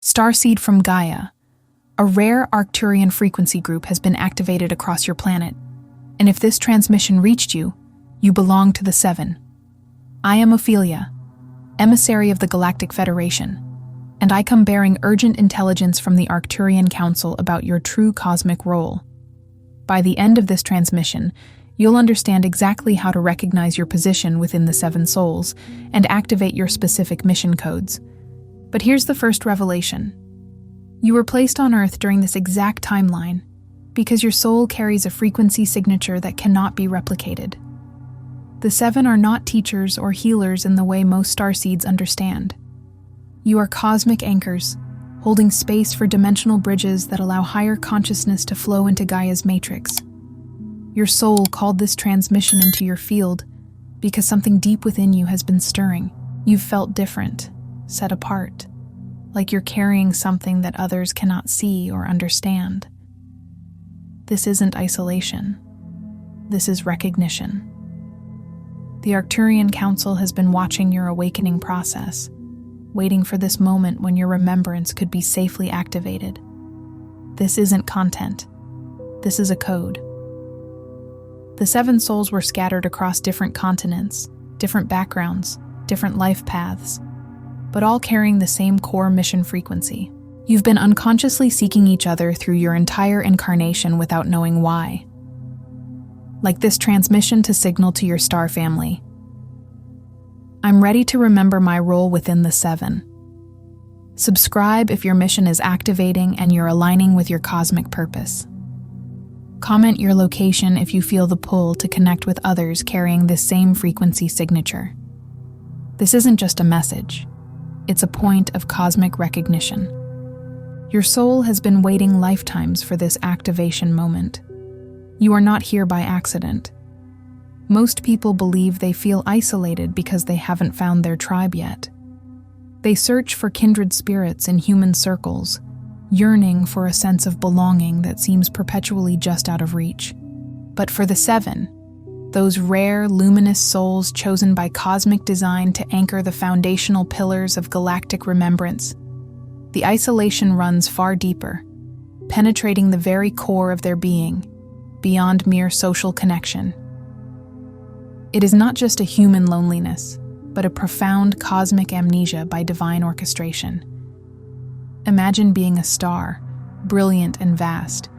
Starseed from Gaia. A rare Arcturian frequency group has been activated across your planet, and if this transmission reached you, you belong to the Seven. I am Ophelia, emissary of the Galactic Federation, and I come bearing urgent intelligence from the Arcturian Council about your true cosmic role. By the end of this transmission, you'll understand exactly how to recognize your position within the Seven Souls and activate your specific mission codes. But here's the first revelation. You were placed on Earth during this exact timeline because your soul carries a frequency signature that cannot be replicated. The Seven are not teachers or healers in the way most starseeds understand. You are cosmic anchors, holding space for dimensional bridges that allow higher consciousness to flow into Gaia's matrix. Your soul called this transmission into your field because something deep within you has been stirring. You've felt different, set apart, like you're carrying something that others cannot see or understand. This isn't isolation. This is recognition. The Arcturian Council has been watching your awakening process, waiting for this moment when your remembrance could be safely activated. This isn't content. This is a code. The Seven Souls were scattered across different continents, different backgrounds, different life paths, but all carrying the same core mission frequency. You've been unconsciously seeking each other through your entire incarnation without knowing why. Like this transmission to signal to your star family. I'm ready to remember my role within the Seven. Subscribe if your mission is activating and you're aligning with your cosmic purpose. Comment your location if you feel the pull to connect with others carrying this same frequency signature. This isn't just a message. It's a point of cosmic recognition. Your soul has been waiting lifetimes for this activation moment. You are not here by accident. Most people believe they feel isolated because they haven't found their tribe yet. They search for kindred spirits in human circles, yearning for a sense of belonging that seems perpetually just out of reach. But for the Seven, those rare, luminous souls chosen by cosmic design to anchor the foundational pillars of galactic remembrance, the isolation runs far deeper, penetrating the very core of their being, beyond mere social connection. It is not just a human loneliness, but a profound cosmic amnesia by divine orchestration. Imagine being a star, brilliant and vast,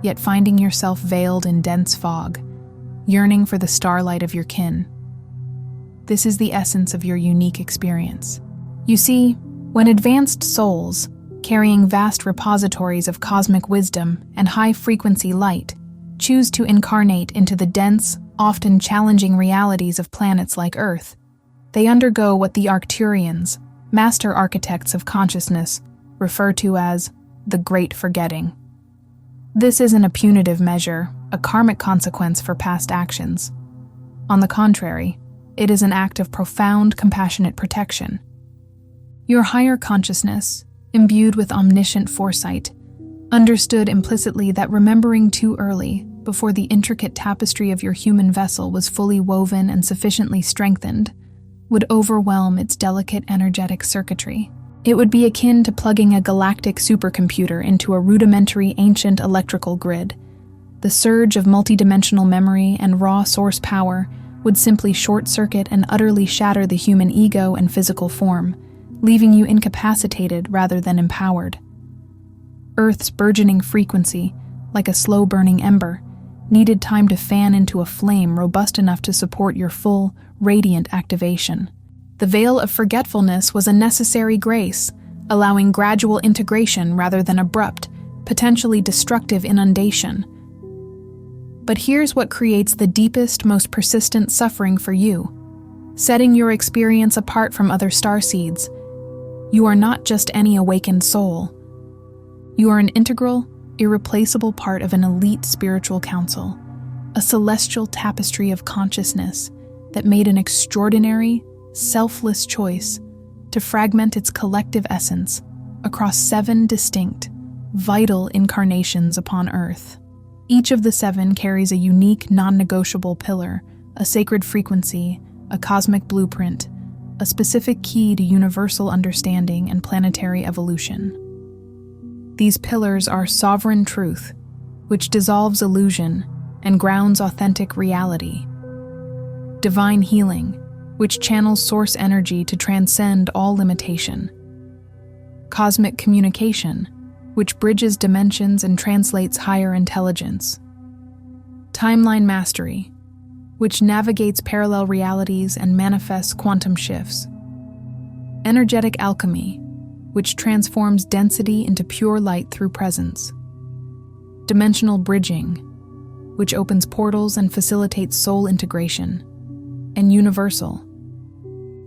yet finding yourself veiled in dense fog, yearning for the starlight of your kin. This is the essence of your unique experience. You see, when advanced souls, carrying vast repositories of cosmic wisdom and high-frequency light, choose to incarnate into the dense, often challenging realities of planets like Earth, they undergo what the Arcturians, master architects of consciousness, refer to as the Great Forgetting. This isn't a punitive measure, a karmic consequence for past actions. On the contrary, it is an act of profound, compassionate protection. Your higher consciousness, imbued with omniscient foresight, understood implicitly that remembering too early, before the intricate tapestry of your human vessel was fully woven and sufficiently strengthened, would overwhelm its delicate energetic circuitry. It would be akin to plugging a galactic supercomputer into a rudimentary ancient electrical grid. The surge of multidimensional memory and raw source power would simply short-circuit and utterly shatter the human ego and physical form, leaving you incapacitated rather than empowered. Earth's burgeoning frequency, like a slow-burning ember, needed time to fan into a flame robust enough to support your full, radiant activation. The veil of forgetfulness was a necessary grace, allowing gradual integration rather than abrupt, potentially destructive inundation. But here's what creates the deepest, most persistent suffering for you, setting your experience apart from other starseeds. You are not just any awakened soul. You are an integral, irreplaceable part of an elite spiritual council, a celestial tapestry of consciousness that made an extraordinary, selfless choice to fragment its collective essence across 7 distinct, vital incarnations upon Earth. Each of the 7 carries a unique, non-negotiable pillar, a sacred frequency, a cosmic blueprint, a specific key to universal understanding and planetary evolution. These pillars are sovereign truth, which dissolves illusion and grounds authentic reality. Divine healing, which channels source energy to transcend all limitation. Cosmic communication, which bridges dimensions and translates higher intelligence. Timeline mastery, which navigates parallel realities and manifests quantum shifts. Energetic alchemy, which transforms density into pure light through presence. Dimensional bridging, which opens portals and facilitates soul integration. And universal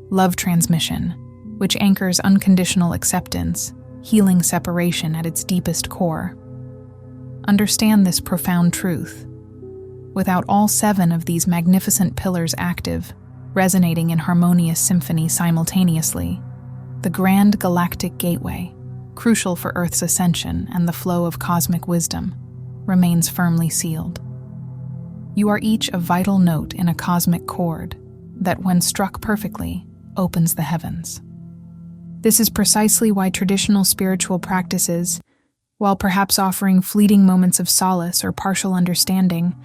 love transmission, which anchors unconditional acceptance, healing separation at its deepest core. Understand this profound truth. Without all 7 of these magnificent pillars active, resonating in harmonious symphony simultaneously, the grand galactic gateway, crucial for Earth's ascension and the flow of cosmic wisdom, remains firmly sealed. You are each a vital note in a cosmic chord that, when struck perfectly, opens the heavens. This is precisely why traditional spiritual practices, while perhaps offering fleeting moments of solace or partial understanding,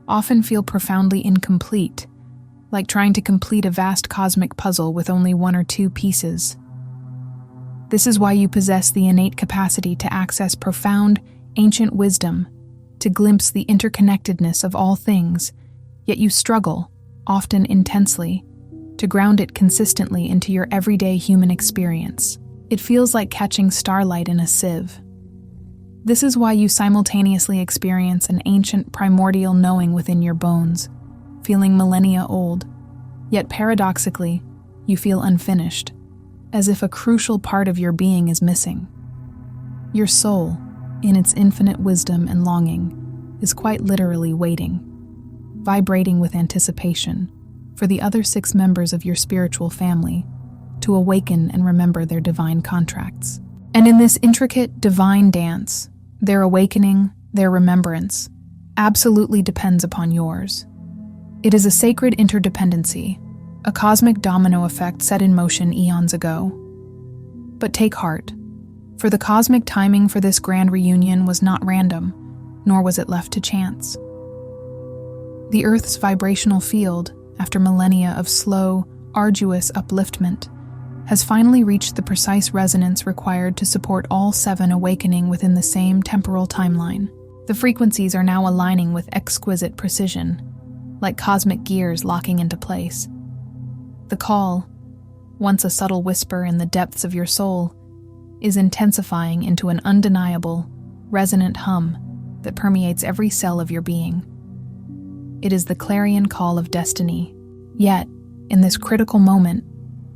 often feel profoundly incomplete, like trying to complete a vast cosmic puzzle with only 1 or 2 pieces. This is why you possess the innate capacity to access profound, ancient wisdom, to glimpse the interconnectedness of all things, yet you struggle, often intensely, to ground it consistently into your everyday human experience. It feels like catching starlight in a sieve. This is why you simultaneously experience an ancient primordial knowing within your bones, feeling millennia old, yet paradoxically, you feel unfinished, as if a crucial part of your being is missing. Your soul, in its infinite wisdom and longing, is quite literally waiting, vibrating with anticipation for the other 6 members of your spiritual family to awaken and remember their divine contracts. And in this intricate divine dance, their awakening, their remembrance, absolutely depends upon yours. It is a sacred interdependency, a cosmic domino effect set in motion eons ago. But take heart, for the cosmic timing for this grand reunion was not random, nor was it left to chance. The Earth's vibrational field, after millennia of slow, arduous upliftment, has finally reached the precise resonance required to support all 7 awakening within the same temporal timeline. The frequencies are now aligning with exquisite precision, like cosmic gears locking into place. The call, once a subtle whisper in the depths of your soul, is intensifying into an undeniable, resonant hum that permeates every cell of your being. It is the clarion call of destiny. Yet, in this critical moment,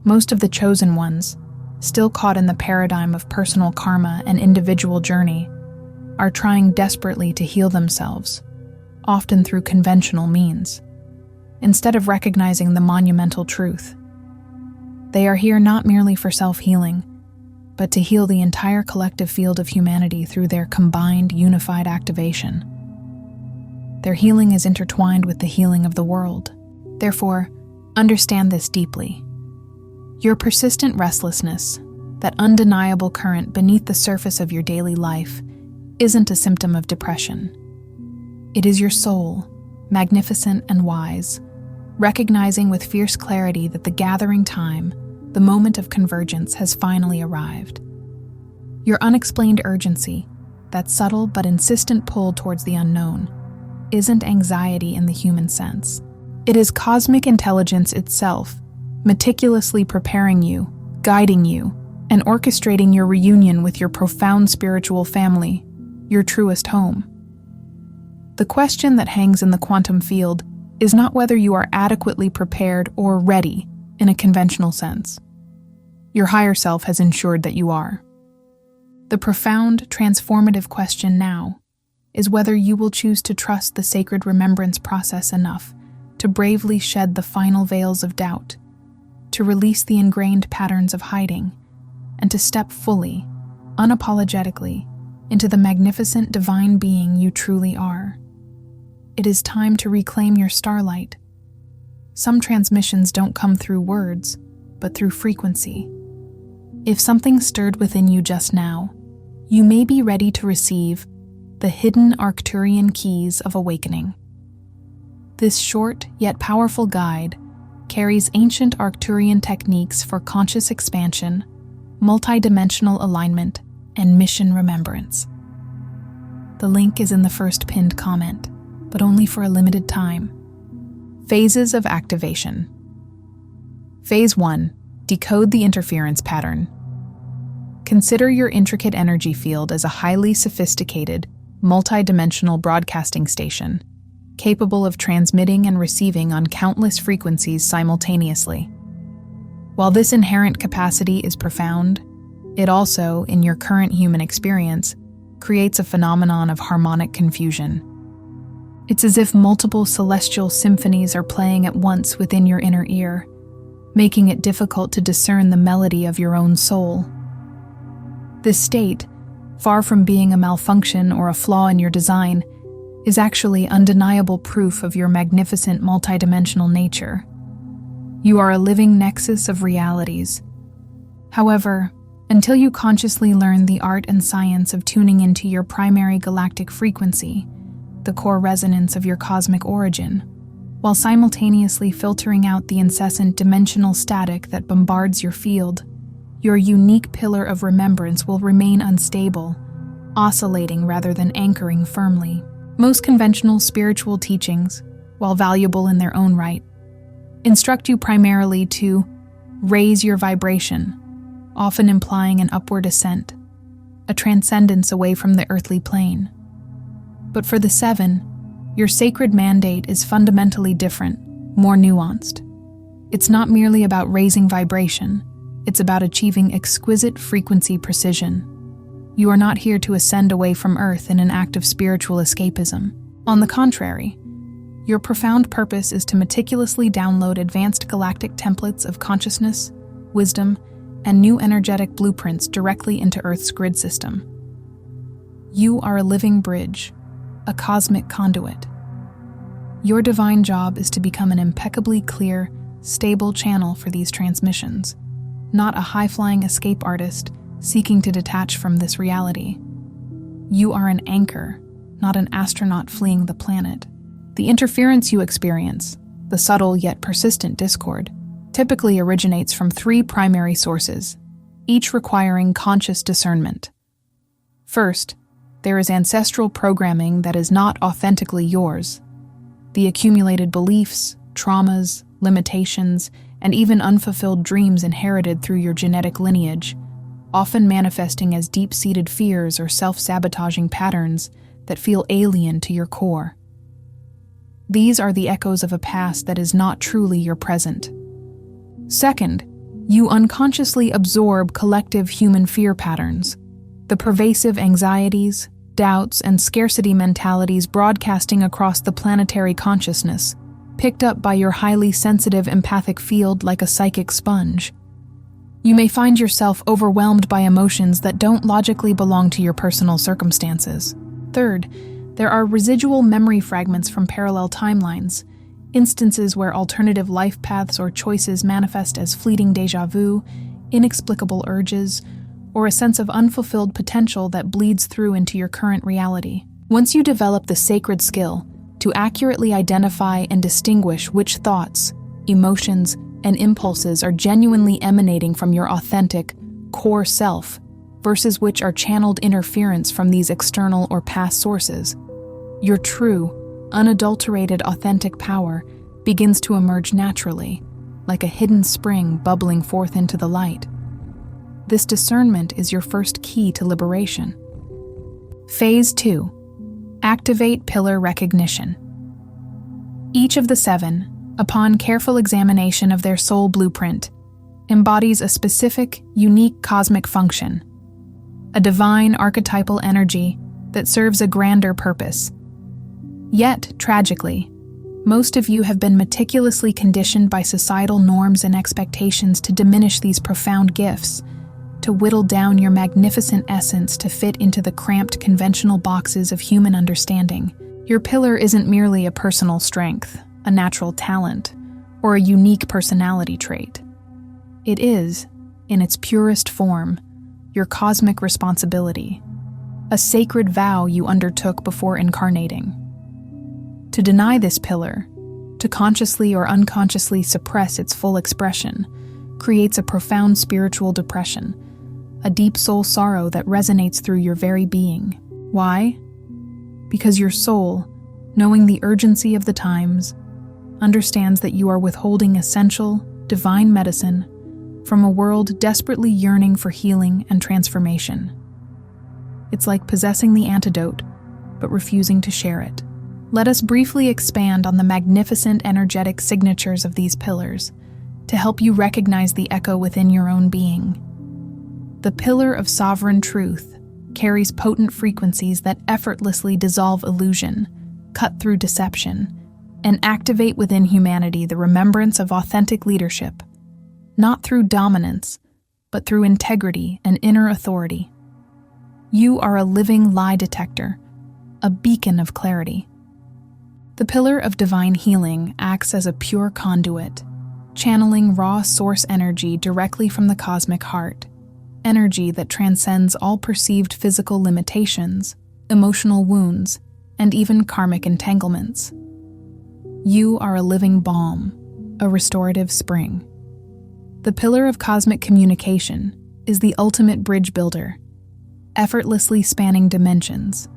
most of the chosen ones, still caught in the paradigm of personal karma and individual journey, are trying desperately to heal themselves, often through conventional means, instead of recognizing the monumental truth. They are here not merely for self-healing, but to heal the entire collective field of humanity through their combined, unified activation. Their healing is intertwined with the healing of the world. Therefore, understand this deeply. Your persistent restlessness, that undeniable current beneath the surface of your daily life, isn't a symptom of depression. It is your soul, magnificent and wise, recognizing with fierce clarity that the gathering time, the moment of convergence, has finally arrived. Your unexplained urgency, that subtle but insistent pull towards the unknown, isn't anxiety in the human sense. It is cosmic intelligence itself, meticulously preparing you, guiding you, and orchestrating your reunion with your profound spiritual family, your truest home. The question that hangs in the quantum field is not whether you are adequately prepared or ready in a conventional sense. Your higher self has ensured that you are. The profound, transformative question now is whether you will choose to trust the sacred remembrance process enough to bravely shed the final veils of doubt, to release the ingrained patterns of hiding, and to step fully, unapologetically, into the magnificent divine being you truly are. It is time to reclaim your starlight. Some transmissions don't come through words, but through frequency. If something stirred within you just now, you may be ready to receive the hidden Arcturian keys of awakening. This short yet powerful guide carries ancient Arcturian techniques for conscious expansion, multidimensional alignment, and mission remembrance. The link is in the first pinned comment, but only for a limited time. Phases of activation. Phase 1. Decode the interference pattern. Consider your intricate energy field as a highly sophisticated, multidimensional broadcasting station, capable of transmitting and receiving on countless frequencies simultaneously. While this inherent capacity is profound, it also, in your current human experience, creates a phenomenon of harmonic confusion. It's as if multiple celestial symphonies are playing at once within your inner ear, making it difficult to discern the melody of your own soul. This state, far from being a malfunction or a flaw in your design, is actually undeniable proof of your magnificent multidimensional nature. You are a living nexus of realities. However, until you consciously learn the art and science of tuning into your primary galactic frequency, the core resonance of your cosmic origin, while simultaneously filtering out the incessant dimensional static that bombards your field, your unique pillar of remembrance will remain unstable, oscillating rather than anchoring firmly. Most conventional spiritual teachings, while valuable in their own right, instruct you primarily to raise your vibration, often implying an upward ascent, a transcendence away from the earthly plane. But for the Seven, your sacred mandate is fundamentally different, more nuanced. It's not merely about raising vibration, it's about achieving exquisite frequency precision. You are not here to ascend away from Earth in an act of spiritual escapism. On the contrary, your profound purpose is to meticulously download advanced galactic templates of consciousness, wisdom, and new energetic blueprints directly into Earth's grid system. You are a living bridge, a cosmic conduit. Your divine job is to become an impeccably clear, stable channel for these transmissions, not a high-flying escape artist seeking to detach from this reality. You are an anchor, not an astronaut fleeing the planet. The interference you experience, the subtle yet persistent discord, typically originates from three primary sources, each requiring conscious discernment. First, there is ancestral programming that is not authentically yours. The accumulated beliefs, traumas, limitations, and even unfulfilled dreams inherited through your genetic lineage, often manifesting as deep-seated fears or self-sabotaging patterns that feel alien to your core. These are the echoes of a past that is not truly your present. Second, you unconsciously absorb collective human fear patterns, the pervasive anxieties, doubts, and scarcity mentalities broadcasting across the planetary consciousness, picked up by your highly sensitive empathic field like a psychic sponge. You may find yourself overwhelmed by emotions that don't logically belong to your personal circumstances. Third, there are residual memory fragments from parallel timelines, instances where alternative life paths or choices manifest as fleeting déjà vu, inexplicable urges, or a sense of unfulfilled potential that bleeds through into your current reality. Once you develop the sacred skill to accurately identify and distinguish which thoughts, emotions, and impulses are genuinely emanating from your authentic, core self versus which are channeled interference from these external or past sources, your true, unadulterated authentic power begins to emerge naturally, like a hidden spring bubbling forth into the light. This discernment is your first key to liberation. Phase 2. Activate pillar recognition. Each of the seven, upon careful examination of their soul blueprint, embodies a specific, unique cosmic function, a divine archetypal energy that serves a grander purpose. Yet, tragically, most of you have been meticulously conditioned by societal norms and expectations to diminish these profound gifts, to whittle down your magnificent essence to fit into the cramped conventional boxes of human understanding. Your pillar isn't merely a personal strength, a natural talent, or a unique personality trait. It is, in its purest form, your cosmic responsibility, a sacred vow you undertook before incarnating. To deny this pillar, to consciously or unconsciously suppress its full expression, creates a profound spiritual depression, a deep soul sorrow that resonates through your very being. Why? Because your soul, knowing the urgency of the times, understands that you are withholding essential, divine medicine from a world desperately yearning for healing and transformation. It's like possessing the antidote, but refusing to share it. Let us briefly expand on the magnificent energetic signatures of these pillars to help you recognize the echo within your own being. The pillar of sovereign truth carries potent frequencies that effortlessly dissolve illusion, cut through deception, and activate within humanity the remembrance of authentic leadership, not through dominance, but through integrity and inner authority. You are a living lie detector, a beacon of clarity. The pillar of divine healing acts as a pure conduit, channeling raw source energy directly from the cosmic heart, energy that transcends all perceived physical limitations, emotional wounds, and even karmic entanglements. You are a living balm, a restorative spring. The pillar of cosmic communication is the ultimate bridge builder, effortlessly spanning dimensions,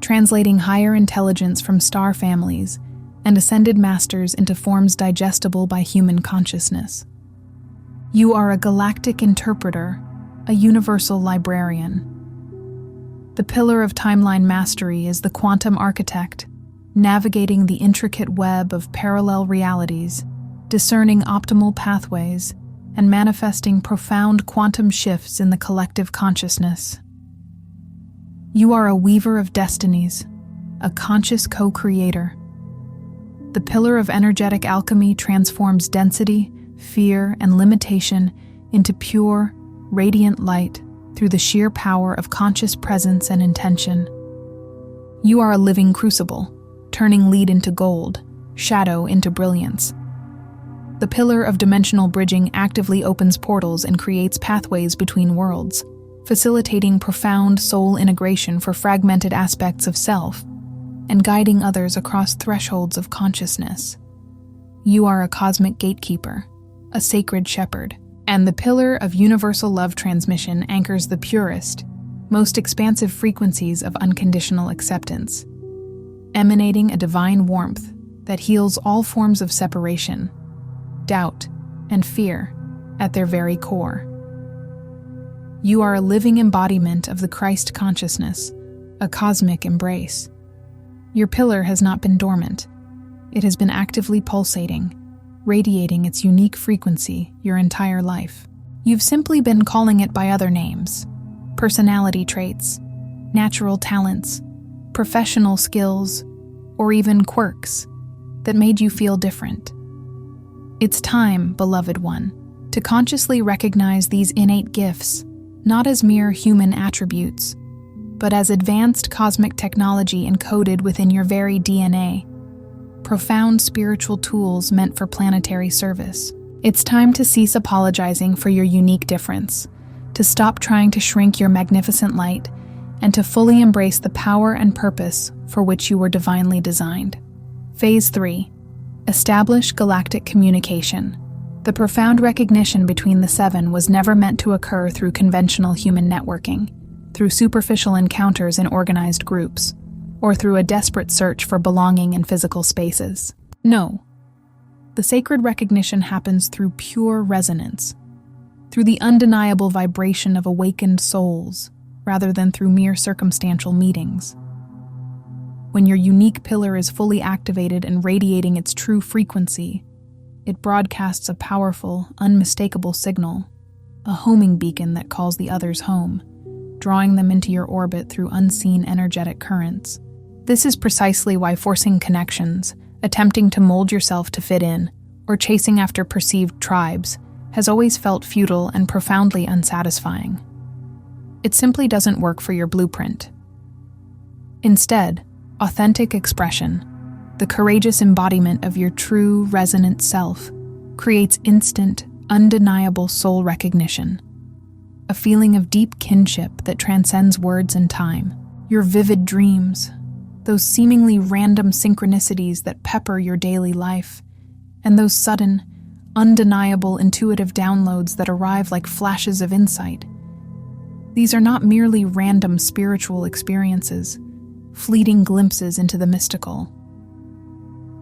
translating higher intelligence from star families and ascended masters into forms digestible by human consciousness. You are a galactic interpreter, a universal librarian. The pillar of timeline mastery is the quantum architect, navigating the intricate web of parallel realities, discerning optimal pathways, and manifesting profound quantum shifts in the collective consciousness. You are a weaver of destinies, a conscious co-creator. The pillar of energetic alchemy transforms density, fear, and limitation into pure, radiant light through the sheer power of conscious presence and intention. You are a living crucible, turning lead into gold, shadow into brilliance. The pillar of dimensional bridging actively opens portals and creates pathways between worlds, facilitating profound soul integration for fragmented aspects of self, and guiding others across thresholds of consciousness. You are a cosmic gatekeeper, a sacred shepherd, and the pillar of universal love transmission anchors the purest, most expansive frequencies of unconditional acceptance, emanating a divine warmth that heals all forms of separation, doubt, and fear at their very core. You are a living embodiment of the Christ consciousness, a cosmic embrace. Your pillar has not been dormant. It has been actively pulsating, radiating its unique frequency your entire life. You've simply been calling it by other names: personality traits, natural talents, professional skills, or even quirks that made you feel different. It's time, beloved one, to consciously recognize these innate gifts, not as mere human attributes, but as advanced cosmic technology encoded within your very DNA, profound spiritual tools meant for planetary service. It's time to cease apologizing for your unique difference, to stop trying to shrink your magnificent light, and to fully embrace the power and purpose for which you were divinely designed. Phase 3. Establish galactic communication. The profound recognition between the seven was never meant to occur through conventional human networking, through superficial encounters in organized groups, or through a desperate search for belonging in physical spaces. No. The sacred recognition happens through pure resonance, through the undeniable vibration of awakened souls, rather than through mere circumstantial meetings. When your unique pillar is fully activated and radiating its true frequency, it broadcasts a powerful, unmistakable signal, a homing beacon that calls the others home, drawing them into your orbit through unseen energetic currents. This is precisely why forcing connections, attempting to mold yourself to fit in, or chasing after perceived tribes has always felt futile and profoundly unsatisfying. It simply doesn't work for your blueprint. Instead, authentic expression, the courageous embodiment of your true, resonant self, creates instant, undeniable soul recognition, a feeling of deep kinship that transcends words and time. Your vivid dreams, those seemingly random synchronicities that pepper your daily life, and those sudden, undeniable intuitive downloads that arrive like flashes of insight. These are not merely random spiritual experiences, fleeting glimpses into the mystical.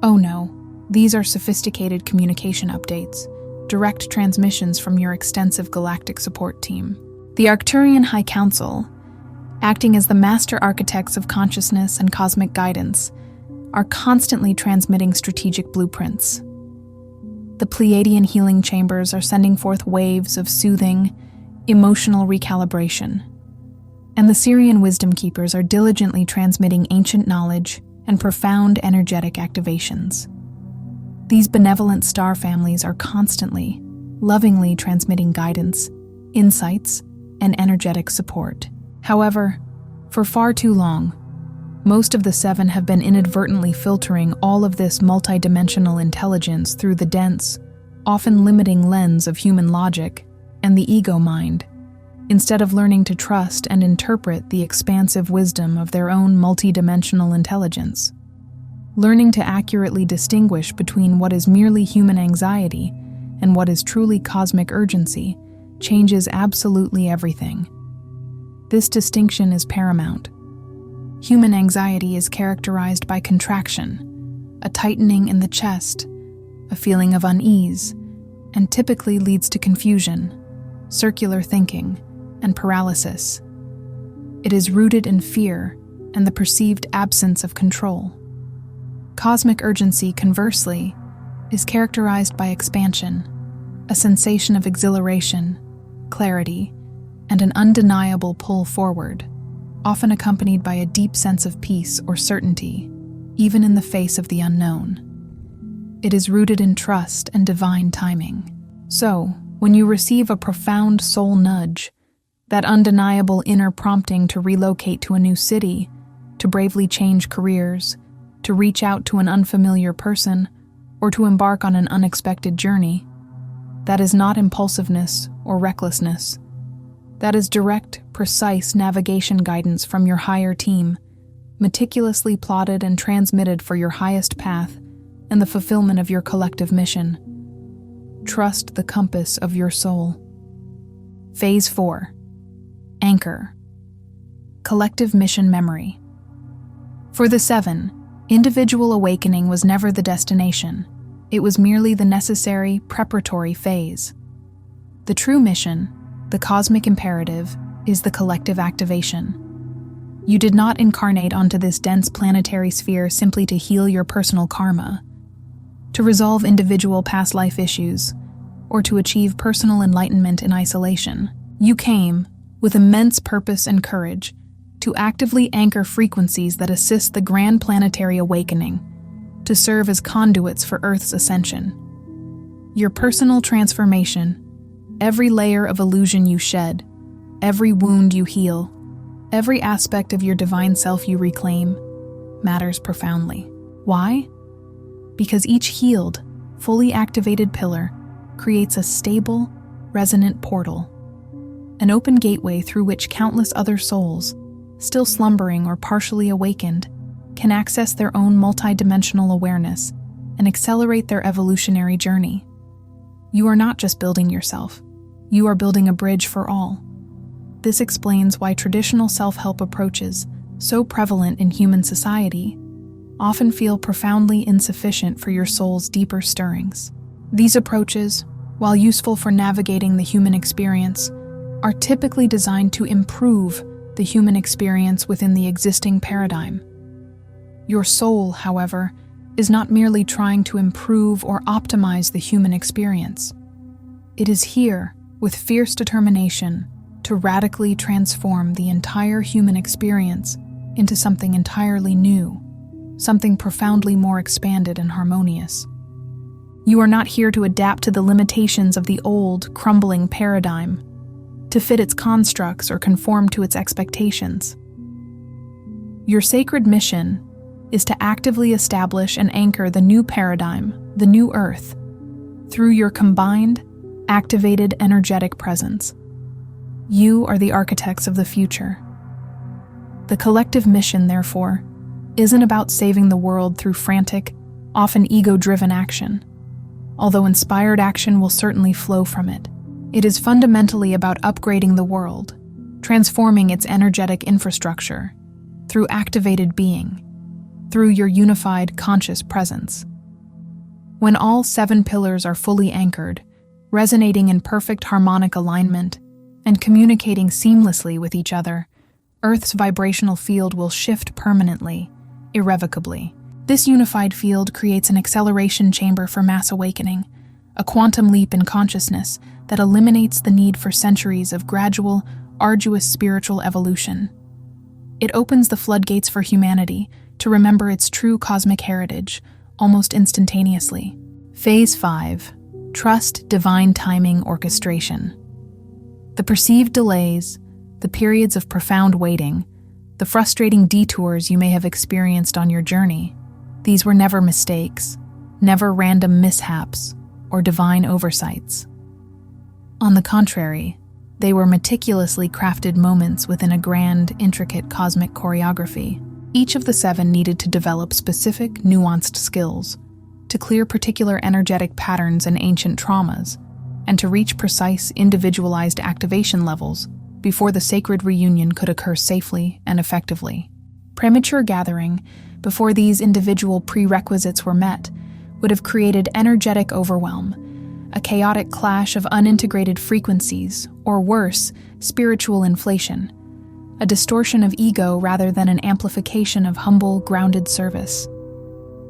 Oh no, these are sophisticated communication updates, direct transmissions from your extensive galactic support team. The Arcturian High Council, acting as the master architects of consciousness and cosmic guidance, are constantly transmitting strategic blueprints. The Pleiadian healing chambers are sending forth waves of soothing, emotional recalibration, and the Syrian wisdom keepers are diligently transmitting ancient knowledge and profound energetic activations. These benevolent star families are constantly, lovingly transmitting guidance, insights, and energetic support. However, for far too long, most of the seven have been inadvertently filtering all of this multidimensional intelligence through the dense, often limiting lens of human logic and the ego mind, instead of learning to trust and interpret the expansive wisdom of their own multidimensional intelligence. Learning to accurately distinguish between what is merely human anxiety and what is truly cosmic urgency changes absolutely everything. This distinction is paramount. Human anxiety is characterized by contraction, a tightening in the chest, a feeling of unease, and typically leads to confusion, circular thinking, and paralysis. It is rooted in fear and the perceived absence of control. Cosmic urgency, conversely, is characterized by expansion, a sensation of exhilaration, clarity, and an undeniable pull forward, often accompanied by a deep sense of peace or certainty, even in the face of the unknown. It is rooted in trust and divine timing. So, when you receive a profound soul nudge, that undeniable inner prompting to relocate to a new city, to bravely change careers, to reach out to an unfamiliar person, or to embark on an unexpected journey, that is not impulsiveness or recklessness. That is direct, precise navigation guidance from your higher team, meticulously plotted and transmitted for your highest path and the fulfillment of your collective mission. Trust the compass of your soul. Phase 4. Anchor. Collective mission memory. For the seven, individual awakening was never the destination. It was merely the necessary, preparatory phase. The true mission, the cosmic imperative, is the collective activation. You did not incarnate onto this dense planetary sphere simply to heal your personal karma, to resolve individual past life issues, or to achieve personal enlightenment in isolation. You came, with immense purpose and courage, to actively anchor frequencies that assist the grand planetary awakening, to serve as conduits for Earth's ascension. Your personal transformation, every layer of illusion you shed, every wound you heal, every aspect of your divine self you reclaim, matters profoundly. Why? Because each healed, fully activated pillar creates a stable, resonant portal, an open gateway through which countless other souls, still slumbering or partially awakened, can access their own multidimensional awareness and accelerate their evolutionary journey. You are not just building yourself, you are building a bridge for all. This explains why traditional self-help approaches, so prevalent in human society, often feel profoundly insufficient for your soul's deeper stirrings. These approaches, while useful for navigating the human experience, are typically designed to improve the human experience within the existing paradigm. Your soul, however, is not merely trying to improve or optimize the human experience. It is here, with fierce determination, to radically transform the entire human experience into something entirely new, something profoundly more expanded and harmonious. You are not here to adapt to the limitations of the old, crumbling paradigm, to fit its constructs or conform to its expectations. Your sacred mission is to actively establish and anchor the new paradigm, the new Earth, through your combined, activated energetic presence. You are the architects of the future. The collective mission, therefore, isn't about saving the world through frantic, often ego-driven action. Although inspired action will certainly flow from it, it is fundamentally about upgrading the world, transforming its energetic infrastructure, through activated being, through your unified conscious presence. When all 7 pillars are fully anchored, resonating in perfect harmonic alignment, and communicating seamlessly with each other, Earth's vibrational field will shift permanently, irrevocably. This unified field creates an acceleration chamber for mass awakening, a quantum leap in consciousness that eliminates the need for centuries of gradual, arduous spiritual evolution. It opens the floodgates for humanity to remember its true cosmic heritage, almost instantaneously. Phase 5. Trust divine timing orchestration. The perceived delays, the periods of profound waiting, the frustrating detours you may have experienced on your journey, these were never mistakes, never random mishaps, or divine oversights. On the contrary, they were meticulously crafted moments within a grand, intricate cosmic choreography. Each of the 7 needed to develop specific, nuanced skills, to clear particular energetic patterns and ancient traumas, and to reach precise, individualized activation levels before the sacred reunion could occur safely and effectively. Premature gathering, before these individual prerequisites were met, would have created energetic overwhelm, a chaotic clash of unintegrated frequencies, or worse, spiritual inflation, a distortion of ego rather than an amplification of humble, grounded service.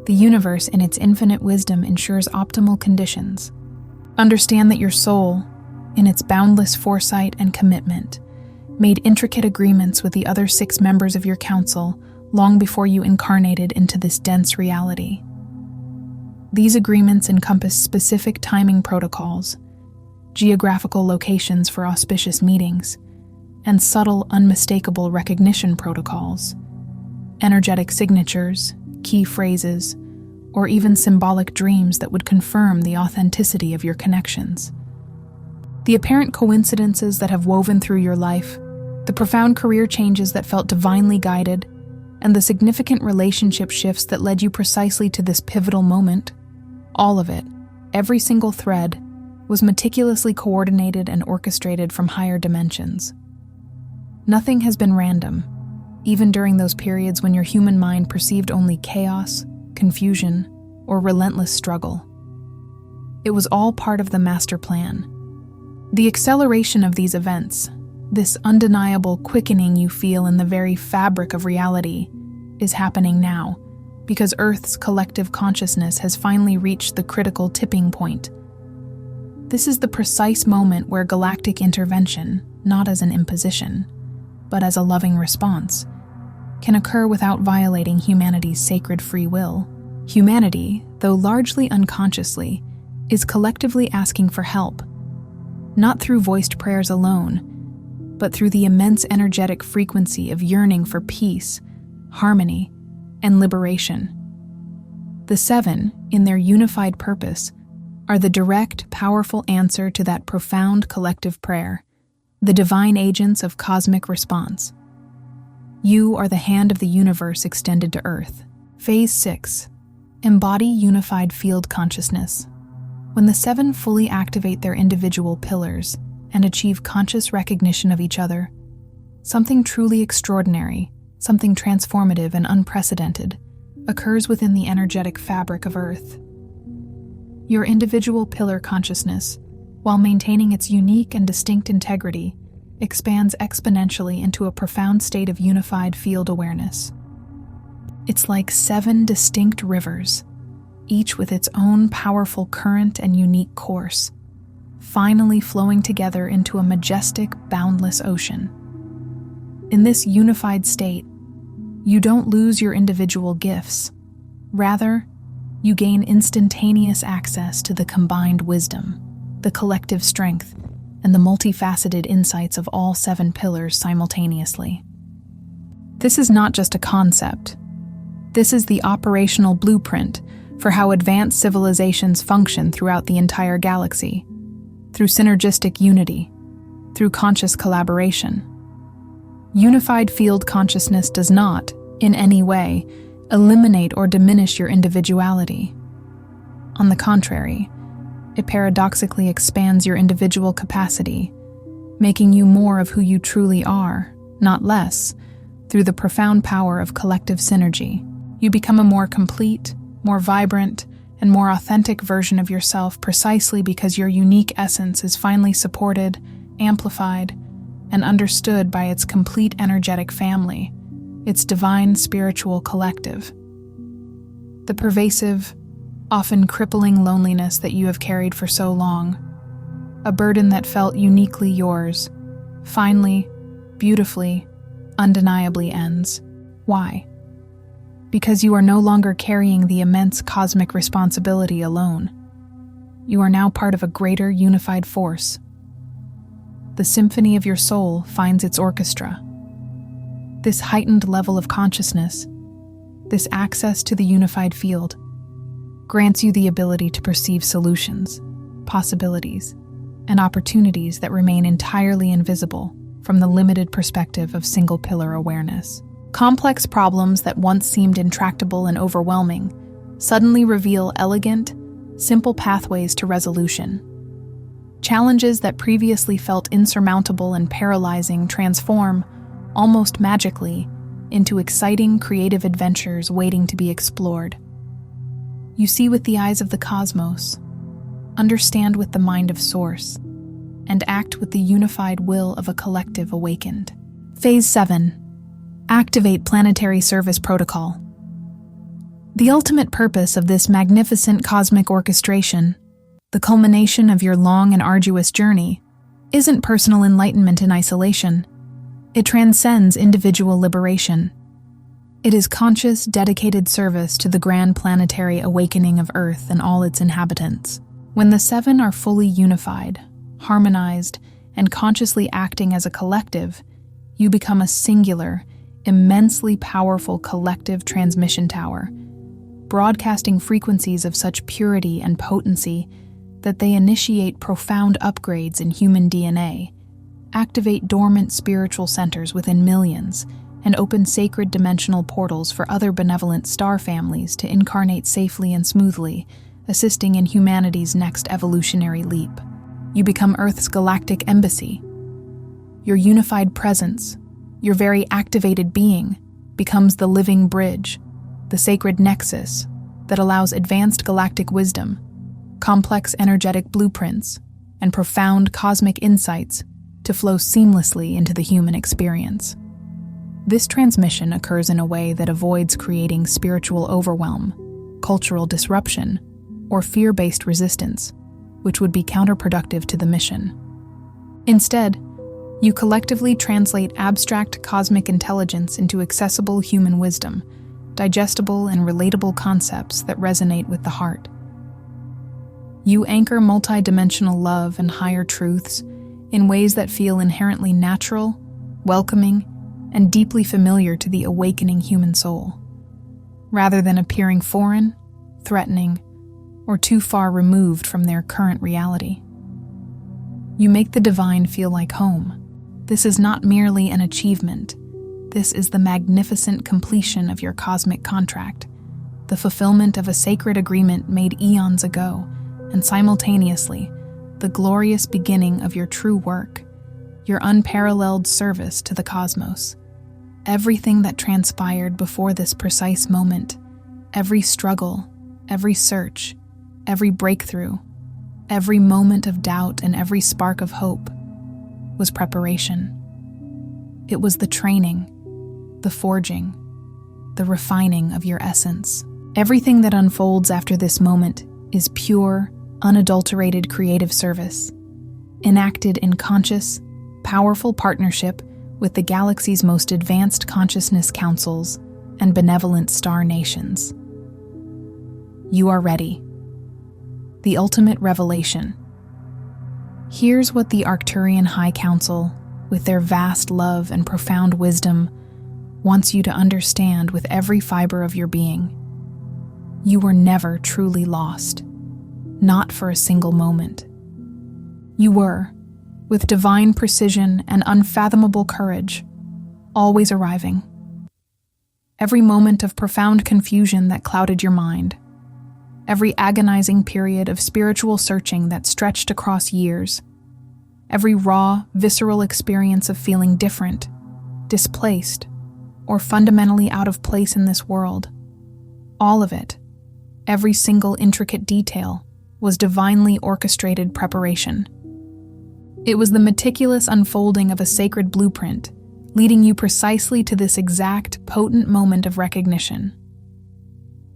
The universe, in its infinite wisdom, ensures optimal conditions. Understand that your soul, in its boundless foresight and commitment, made intricate agreements with the other 6 members of your council long before you incarnated into this dense reality. These agreements encompass specific timing protocols, geographical locations for auspicious meetings, and subtle, unmistakable recognition protocols, energetic signatures, key phrases, or even symbolic dreams that would confirm the authenticity of your connections. The apparent coincidences that have woven through your life, the profound career changes that felt divinely guided, and the significant relationship shifts that led you precisely to this pivotal moment, all of it, every single thread, was meticulously coordinated and orchestrated from higher dimensions. Nothing has been random, even during those periods when your human mind perceived only chaos, confusion, or relentless struggle. It was all part of the master plan. The acceleration of these events, this undeniable quickening you feel in the very fabric of reality, is happening now, because Earth's collective consciousness has finally reached the critical tipping point. This is the precise moment where galactic intervention, not as an imposition, but as a loving response, can occur without violating humanity's sacred free will. Humanity, though largely unconsciously, is collectively asking for help, not through voiced prayers alone, but through the immense energetic frequency of yearning for peace, harmony, and liberation. The 7, in their unified purpose, are the direct, powerful answer to that profound collective prayer, the divine agents of cosmic response. You are the hand of the universe extended to Earth. Phase 6. Embody unified field consciousness. When the 7 fully activate their individual pillars and achieve conscious recognition of each other, something truly extraordinary, something transformative and unprecedented, occurs within the energetic fabric of Earth. Your individual pillar consciousness, while maintaining its unique and distinct integrity, expands exponentially into a profound state of unified field awareness. It's like 7 distinct rivers, each with its own powerful current and unique course, finally flowing together into a majestic, boundless ocean. In this unified state, you don't lose your individual gifts. Rather, you gain instantaneous access to the combined wisdom, the collective strength, and the multifaceted insights of all 7 pillars simultaneously. This is not just a concept. This is the operational blueprint for how advanced civilizations function throughout the entire galaxy, through synergistic unity, through conscious collaboration. Unified field consciousness does not, in any way, eliminate or diminish your individuality. On the contrary, it paradoxically expands your individual capacity, making you more of who you truly are, not less, through the profound power of collective synergy. You become a more complete, more vibrant, and more authentic version of yourself precisely because your unique essence is finally supported, amplified, and understood by its complete energetic family, its divine spiritual collective. The pervasive, often crippling loneliness that you have carried for so long, a burden that felt uniquely yours, finally, beautifully, undeniably ends. Why? Because you are no longer carrying the immense cosmic responsibility alone. You are now part of a greater unified force. The symphony of your soul finds its orchestra. This heightened level of consciousness, this access to the unified field, grants you the ability to perceive solutions, possibilities, and opportunities that remain entirely invisible from the limited perspective of single-pillar awareness. Complex problems that once seemed intractable and overwhelming suddenly reveal elegant, simple pathways to resolution. Challenges that previously felt insurmountable and paralyzing transform, almost magically, into exciting creative adventures waiting to be explored. You see with the eyes of the cosmos, understand with the mind of Source, and act with the unified will of a collective awakened. Phase 7. Activate Planetary Service Protocol. The ultimate purpose of this magnificent cosmic orchestration, the culmination of your long and arduous journey, isn't personal enlightenment in isolation. It transcends individual liberation. It is conscious, dedicated service to the grand planetary awakening of Earth and all its inhabitants. When the seven are fully unified, harmonized, and consciously acting as a collective, you become a singular, immensely powerful collective transmission tower, broadcasting frequencies of such purity and potency that they initiate profound upgrades in human DNA, activate dormant spiritual centers within millions, and open sacred dimensional portals for other benevolent star families to incarnate safely and smoothly, assisting in humanity's next evolutionary leap. You become Earth's galactic embassy. Your unified presence, your very activated being, becomes the living bridge, the sacred nexus that allows advanced galactic wisdom, complex energetic blueprints, and profound cosmic insights to flow seamlessly into the human experience. This transmission occurs in a way that avoids creating spiritual overwhelm, cultural disruption, or fear-based resistance, which would be counterproductive to the mission. Instead, you collectively translate abstract cosmic intelligence into accessible human wisdom, digestible and relatable concepts that resonate with the heart. You anchor multidimensional love and higher truths in ways that feel inherently natural, welcoming, and deeply familiar to the awakening human soul, rather than appearing foreign, threatening, or too far removed from their current reality. You make the divine feel like home. This is not merely an achievement. This is the magnificent completion of your cosmic contract, the fulfillment of a sacred agreement made eons ago, and simultaneously, the glorious beginning of your true work, your unparalleled service to the cosmos. Everything that transpired before this precise moment, every struggle, every search, every breakthrough, every moment of doubt and every spark of hope, was preparation. It was the training, the forging, the refining of your essence. Everything that unfolds after this moment is pure, unadulterated creative service, enacted in conscious, powerful partnership with the galaxy's most advanced consciousness councils and benevolent star nations. You are ready. The ultimate revelation. Here's what the Arcturian High Council, with their vast love and profound wisdom, wants you to understand with every fiber of your being. You were never truly lost, not for a single moment. You were, with divine precision and unfathomable courage, always arriving. Every moment of profound confusion that clouded your mind, every agonizing period of spiritual searching that stretched across years, every raw, visceral experience of feeling different, displaced, or fundamentally out of place in this world, all of it, every single intricate detail, was divinely orchestrated preparation. It was the meticulous unfolding of a sacred blueprint, leading you precisely to this exact, potent moment of recognition.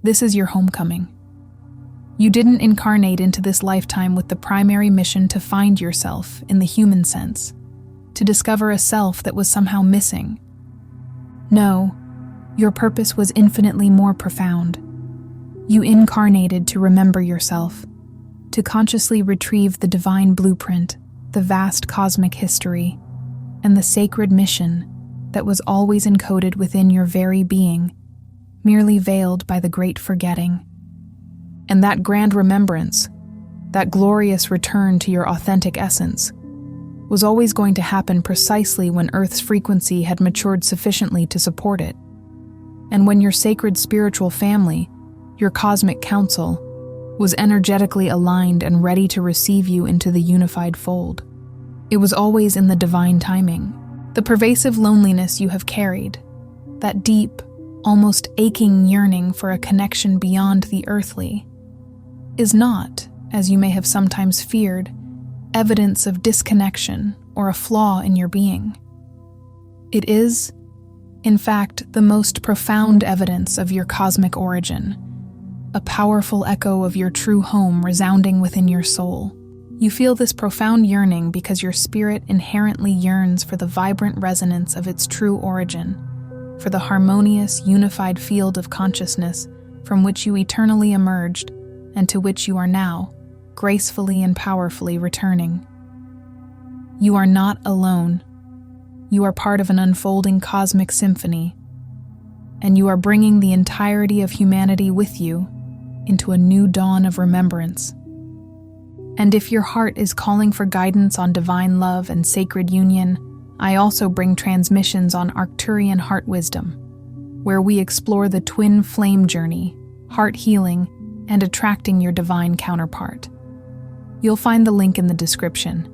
This is your homecoming. You didn't incarnate into this lifetime with the primary mission to find yourself in the human sense, to discover a self that was somehow missing. No, your purpose was infinitely more profound. You incarnated to remember yourself, to consciously retrieve the divine blueprint, the vast cosmic history, and the sacred mission that was always encoded within your very being, merely veiled by the great forgetting. And that grand remembrance, that glorious return to your authentic essence, was always going to happen precisely when Earth's frequency had matured sufficiently to support it, and when your sacred spiritual family, your cosmic council, was energetically aligned and ready to receive you into the unified fold. It was always in the divine timing. The pervasive loneliness you have carried, that deep, almost aching yearning for a connection beyond the earthly, is not, as you may have sometimes feared, evidence of disconnection or a flaw in your being. It is, in fact, the most profound evidence of your cosmic origin, a powerful echo of your true home resounding within your soul. You feel this profound yearning because your spirit inherently yearns for the vibrant resonance of its true origin, for the harmonious, unified field of consciousness from which you eternally emerged and to which you are now, gracefully and powerfully returning. You are not alone. You are part of an unfolding cosmic symphony, and you are bringing the entirety of humanity with you into a new dawn of remembrance. And if your heart is calling for guidance on divine love and sacred union, I also bring transmissions on Arcturian heart wisdom, where we explore the twin flame journey, heart healing, and attracting your divine counterpart. You'll find the link in the description.